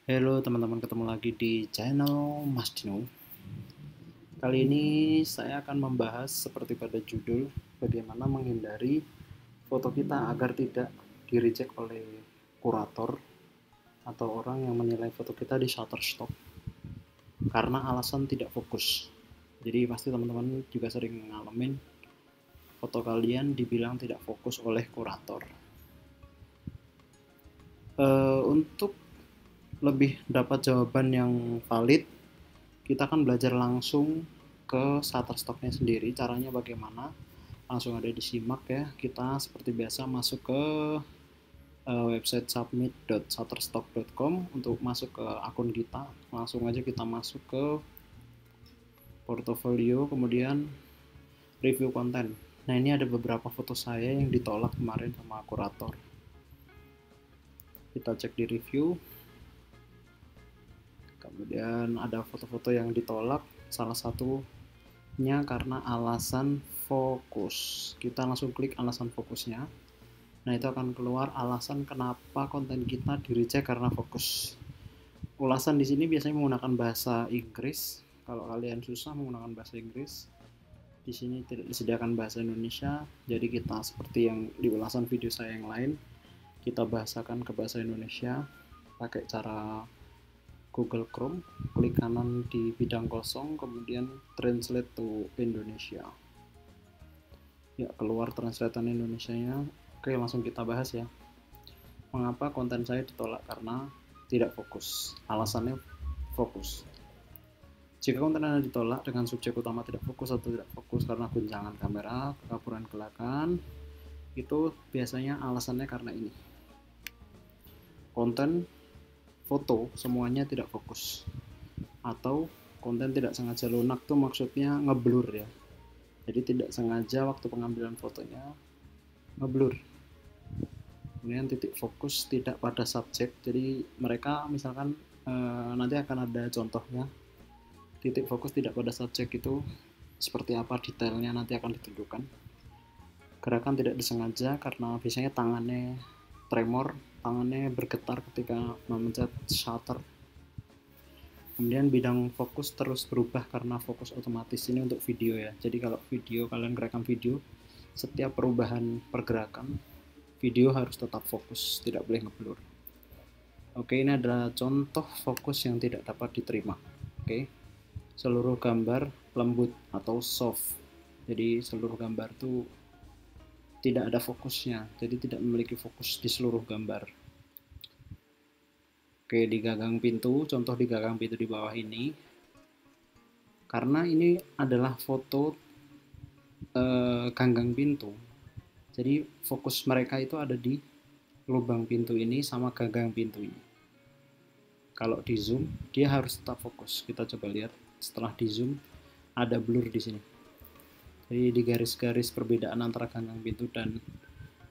Halo teman-teman, ketemu lagi di channel Mas Dino. Kali ini saya akan membahas seperti pada judul, bagaimana menghindari foto kita agar tidak di-reject oleh kurator atau orang yang menilai foto kita di Shutterstock karena alasan tidak fokus. Jadi pasti teman-teman juga sering ngalamin foto kalian dibilang tidak fokus oleh kurator. Untuk lebih dapat jawaban yang valid, kita akan belajar langsung ke Shutterstock-nya sendiri. Caranya bagaimana? Langsung ada disimak ya. Kita seperti biasa masuk ke website submit.shutterstock.com untuk masuk ke akun kita. Langsung aja kita masuk ke portofolio, kemudian review konten. Nah, ini ada beberapa foto saya yang ditolak kemarin sama kurator. Kita cek di review. Kemudian ada foto-foto yang ditolak, salah satunya karena alasan fokus. Kita langsung klik alasan fokusnya. Nah, itu akan keluar alasan kenapa konten kita di-reject karena fokus. Ulasan di sini biasanya menggunakan bahasa Inggris. Kalau kalian susah menggunakan bahasa Inggris, di sini tidak disediakan bahasa Indonesia. Jadi kita seperti yang di ulasan video saya yang lain, kita bahasakan ke bahasa Indonesia pakai cara Google Chrome, klik kanan di bidang kosong, kemudian translate to Indonesia. Ya, keluar translatean Indonesianya. Oke, langsung kita bahas ya. Mengapa konten saya ditolak? Karena tidak fokus. Alasannya fokus. Jika konten Anda ditolak dengan subjek utama tidak fokus atau tidak fokus karena guncangan kamera, kekaburan gerakan, itu biasanya alasannya karena ini. Konten foto semuanya tidak fokus, atau konten tidak sengaja lunak tuh maksudnya ngeblur ya. Jadi tidak sengaja waktu pengambilan fotonya ngeblur. Kemudian titik fokus tidak pada subjek. Jadi mereka misalkan nanti akan ada contohnya. Titik fokus tidak pada subjek itu seperti apa detailnya nanti akan ditunjukkan. Gerakan tidak disengaja karena biasanya tangannya tremor, tangannya bergetar ketika memencet shutter. Kemudian bidang fokus terus berubah karena fokus otomatis. Ini untuk video ya. Jadi kalau video, kalian gerakkan video, setiap perubahan pergerakan video harus tetap fokus, tidak boleh ngeblur. Oke, ini adalah contoh fokus yang tidak dapat diterima. Oke, seluruh gambar lembut atau soft. Jadi seluruh gambar itu tidak ada fokusnya, jadi tidak memiliki fokus di seluruh gambar. Oke, di gagang pintu, contoh di gagang pintu di bawah ini, karena ini adalah foto ganggang pintu, jadi fokus mereka itu ada di lubang pintu ini sama gagang pintu ini. Kalau di zoom, dia harus tetap fokus. Kita coba lihat, setelah di zoom, ada blur di sini. Jadi di garis-garis perbedaan antara ganggang pintu dan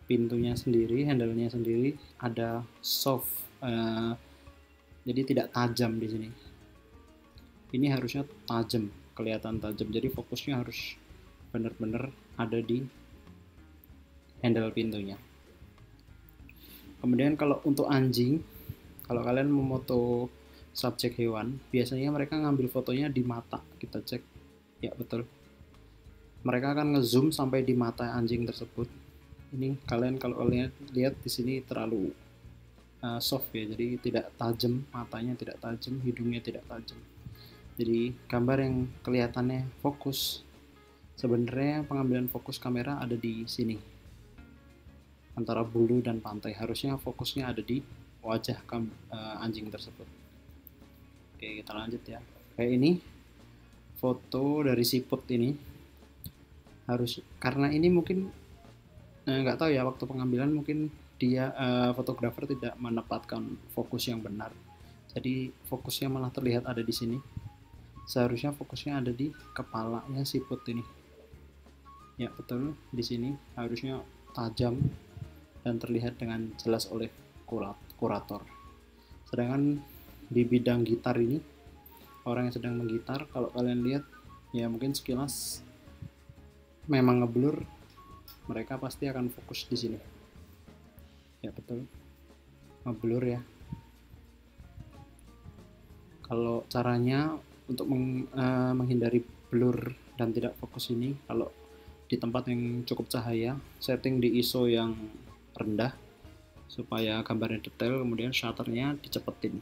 pintunya sendiri, handle-nya sendiri, ada soft, jadi tidak tajam di sini. Ini harusnya tajam, kelihatan tajam. Jadi fokusnya harus benar-benar ada di handle pintunya. Kemudian kalau untuk anjing, kalau kalian memoto subjek hewan, biasanya mereka ngambil fotonya di mata. Kita cek, ya betul. Mereka akan ngezoom sampai di mata anjing tersebut. Ini kalian kalau lihat di sini terlalu soft ya, jadi tidak tajam, matanya tidak tajam, hidungnya tidak tajam. Jadi gambar yang kelihatannya fokus, sebenarnya pengambilan fokus kamera ada di sini, antara bulu dan pantai. Harusnya fokusnya ada di wajah anjing tersebut. Oke, kita lanjut ya. Kayak ini foto dari siput ini, harus karena ini mungkin nggak tahu ya, waktu pengambilan mungkin dia fotografer tidak menempatkan fokus yang benar, jadi fokusnya malah terlihat ada di sini. Seharusnya fokusnya ada di kepalanya siput ini. Ya betul, di sini harusnya tajam dan terlihat dengan jelas oleh kurator. Sedangkan di bidang gitar ini, orang yang sedang menggitar, kalau kalian lihat ya mungkin sekilas memang ngeblur, mereka pasti akan fokus di sini. Ya betul, ngeblur ya. Kalau caranya untuk menghindari blur dan tidak fokus ini, kalau di tempat yang cukup cahaya, setting di ISO yang rendah supaya gambarnya detail, kemudian shutternya dicepetin.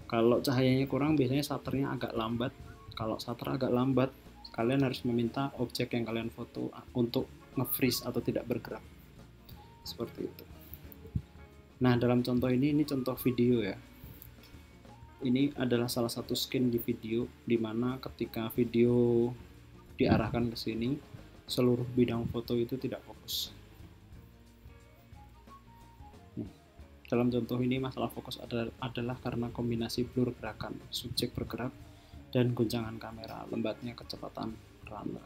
Kalau cahayanya kurang, biasanya shutternya agak lambat. Kalau shutter agak lambat, kalian harus meminta objek yang kalian foto untuk nge-freeze atau tidak bergerak. Seperti itu. Nah, dalam contoh ini contoh video ya. Ini adalah salah satu skin di video, dimana ketika video diarahkan ke sini, seluruh bidang foto itu tidak fokus. Dalam contoh ini masalah fokus adalah karena kombinasi blur gerakan, subjek bergerak, dan guncangan kamera, lembatnya kecepatan runner.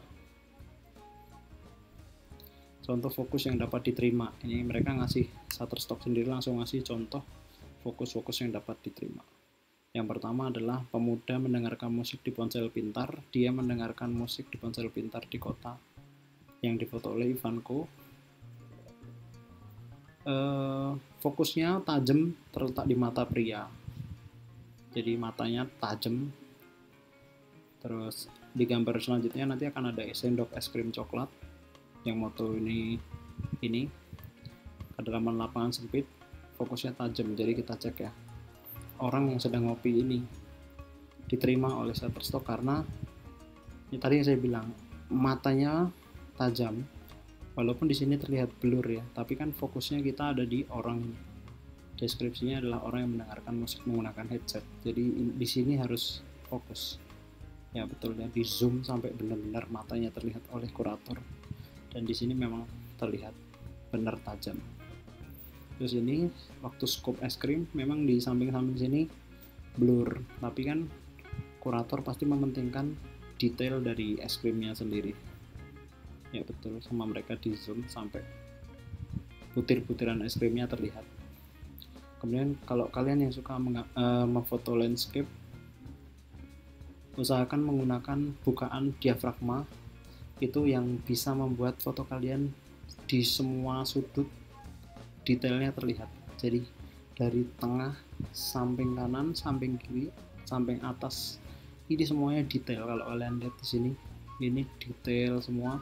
Contoh fokus yang dapat diterima, ini mereka ngasih Shutterstock sendiri langsung ngasih contoh fokus-fokus yang dapat diterima. Yang pertama adalah pemuda mendengarkan musik di ponsel pintar. Dia mendengarkan musik di ponsel pintar di kota, yang difoto oleh Ivanko. Fokusnya tajam, terletak di mata pria. Jadi matanya tajam. Terus di gambar selanjutnya nanti akan ada sendok es krim coklat. Yang moto ini kedalaman lapangan sempit, fokusnya tajam. Jadi kita cek ya, orang yang sedang ngopi ini diterima oleh Shutterstock karena ya, tadi yang saya bilang matanya tajam, walaupun di sini terlihat blur ya, tapi kan fokusnya kita ada di orang. Deskripsinya adalah orang yang mendengarkan musik menggunakan headset, jadi di sini harus fokus ya, betul ya, di zoom sampai benar-benar matanya terlihat oleh kurator, dan di sini memang terlihat benar tajam. Terus ini waktu scope es krim memang di samping-samping sini blur, tapi kan kurator pasti mementingkan detail dari es krimnya sendiri ya, betul, sama mereka di zoom sampai butir-butiran es krimnya terlihat. Kemudian kalau kalian yang suka memfoto landscape, usahakan menggunakan bukaan diafragma, itu yang bisa membuat foto kalian di semua sudut detailnya terlihat. Jadi dari tengah, samping kanan, samping kiri, samping atas, ini semuanya detail. Kalau kalian lihat di sini, ini detail semua,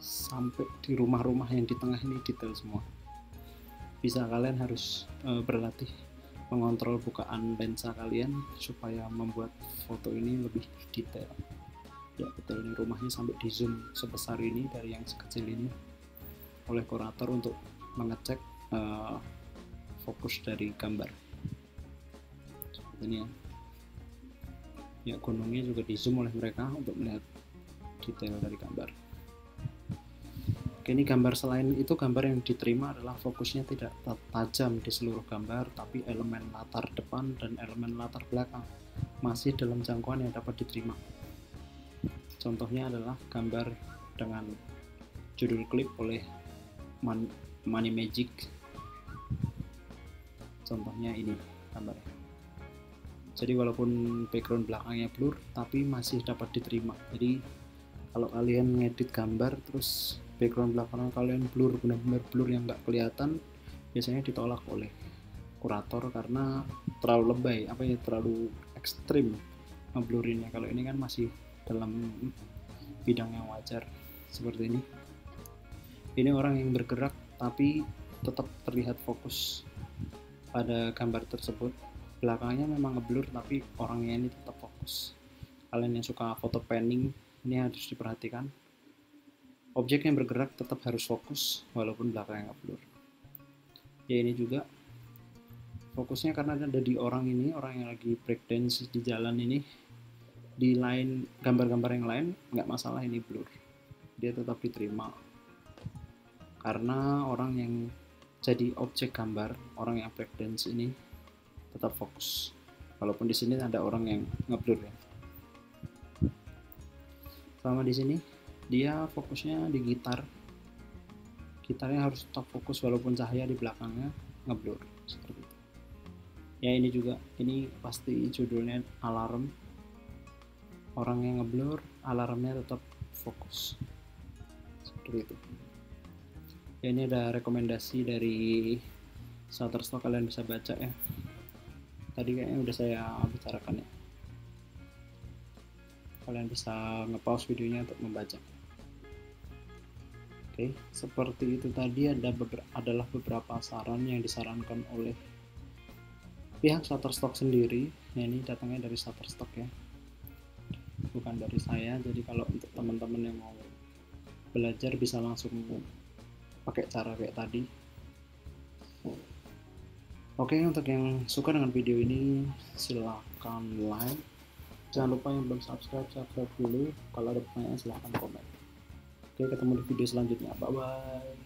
sampai di rumah-rumah yang di tengah ini detail semua. Bisa kalian harus berlatih mengontrol bukaan lensa kalian supaya membuat foto ini lebih detail. Ya betul, ini rumahnya sampai di zoom sebesar ini dari yang sekecil ini oleh kurator untuk mengecek fokus dari gambar. Seperti ini ya. Ya, gunungnya juga di zoom oleh mereka untuk melihat detail dari gambar. Oke, ini gambar selain itu, gambar yang diterima adalah fokusnya tidak tajam di seluruh gambar, tapi elemen latar depan dan elemen latar belakang masih dalam jangkauan yang dapat diterima. Contohnya adalah gambar dengan judul klip oleh Money Magic. Contohnya ini gambarnya. Jadi walaupun background belakangnya blur, tapi masih dapat diterima. Jadi kalau kalian ngedit gambar terus background belakang kalian blur, benar-benar blur yang nggak kelihatan, biasanya ditolak oleh kurator karena terlalu lebay, terlalu ekstrim ngeblurinnya. Kalau ini kan masih dalam bidang yang wajar seperti ini. Ini orang yang bergerak tapi tetap terlihat fokus pada gambar tersebut. Belakangnya memang ngeblur tapi orangnya ini tetap fokus. Kalian yang suka foto panning, ini harus diperhatikan. Objek yang bergerak tetap harus fokus walaupun belakangnya ngeblur. Ya ini juga fokusnya karena ada di orang ini, orang yang lagi breakdance di jalan ini. Di lain gambar-gambar yang lain nggak masalah ini blur, dia tetap diterima karena orang yang jadi objek gambar, orang yang breakdance ini tetap fokus walaupun di sini ada orang yang ngeblur ya. Sama di sini dia fokusnya di gitarnya harus tetap fokus walaupun cahaya di belakangnya ngeblur seperti itu ya. Ini juga, ini pasti judulnya alarm, orang yang ngeblur, alarmnya tetap fokus seperti itu ya. Ini ada rekomendasi dari Shutterstock, kalian bisa baca ya. Tadi kayaknya udah saya bicarakan ya. Kalian bisa nge-pause videonya untuk membaca. Oke, seperti itu tadi adalah beberapa saran yang disarankan oleh pihak Shutterstock sendiri. Nah, ini datangnya dari Shutterstock ya, bukan dari saya. Jadi kalau untuk teman-teman yang mau belajar bisa langsung pakai cara kayak tadi. Oke, untuk yang suka dengan video ini silahkan like. Jangan lupa yang belum subscribe dulu. Kalau ada pertanyaan silahkan komen. Oke, ketemu di video selanjutnya. Bye bye.